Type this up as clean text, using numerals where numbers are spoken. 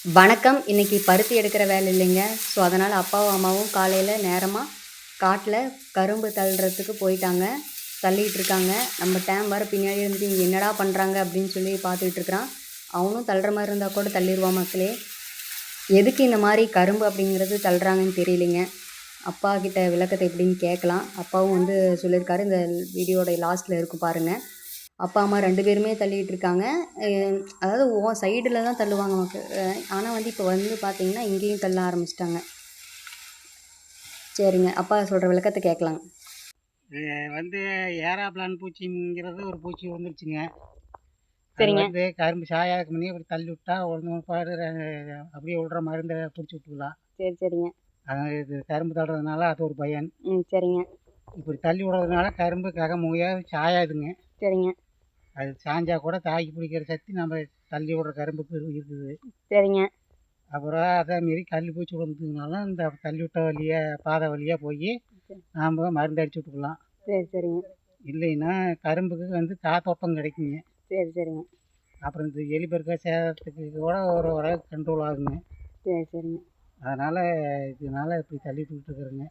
வணக்கம். இன்னைக்கு பருத்தி எடுக்கிற வேலை இல்லைங்க. ஸோ, அதனால அப்பாவும், அம்மாவும் காலையில நேரமா காட்டுல கரும்பு தள்ளுறதுக்கு போயிட்டாங்க. தள்ளிட்டு இருக்காங்க. நம்ம டேம் வேற பின்னாடி இருந்துட்டு, "இங்க என்னடா பண்றாங்க?" அப்படின்னு சொல்லி பார்த்துக்கிட்டு இருக்கிறான். அவனும் தள்ளுற மாரி இருந்தா கூட தள்ளிருவான் மக்களே. எதுக்கு இந்த மாரி கரும்பு அப்படிங்கிறது தள்ளுறாங்கன்னு தெரியலைங்க. அப்பா கிட்ட விளக்கத்த எப்படின்னு கேட்கலாம். அப்பாவும் சொல்லியிருக்காரு. இந்த வீடியோட லாஸ்ட்ல இருக்கும் பாருங்க. அப்பா, அம்மா 2 பேருமே தள்ளிட்டு இருக்காங்க. அ அதாவது உன் சைடுல தான் தள்ளுவாங்க ஆனா இப்போ பார்த்தீங்கன்னா, இங்கேயும் தள்ள ஆரம்பிச்சுட்டாங்க. சரிங்க. அப்பா சொல்ற விளக்கத்த கேட்கலாங்க. வந்து ஏராப்ளான் பூச்சிங்கிறது ஒரு பூச்சி வந்துருச்சுங்க. அது சரிங்க. வந்து கரும்பு சாயாக்கு முன்னே இப்படி தள்ளி விட்டா ஒன்று பாடு அப்படியே விடுற மருந்தை பிடிச்சி விட்டுக்கலாம். சரி, சரிங்க. இது கரும்பு தள்ளுறதுனால அது ஒரு பயன். சரிங்க. இப்படி தள்ளி விடுறதுனால கரும்பு முகையாக சாயாதுங்க. சரிங்க. அது சாஞ்சா கூட தாக்கி பிடிக்கிற சக்தி நம்ம தள்ளி விடுற கரும்புக்கு இருக்குது. சரிங்க. அப்புறம் அதை மீறி கல் பூச்சி விழுந்ததுனால இந்த தள்ளி விட்ட வழியாக பாதை வழியாக போய் நாம் மருந்து அடிச்சு விட்டுக்கலாம். சரி, சரிங்க. இல்லைன்னா கரும்புக்கு வந்து காத்தோட்டம் கிடைக்குங்க. சரி, சரிங்க. அப்புறம் இந்த எலி பெருக்க சேதத்துக்கு கூட ஓரளவுக்கு கண்ட்ரோல் ஆகுங்க. சரி, சரிங்க. அதனால் இதனால் இப்படி தள்ளி விட்டுருக்குறேங்க.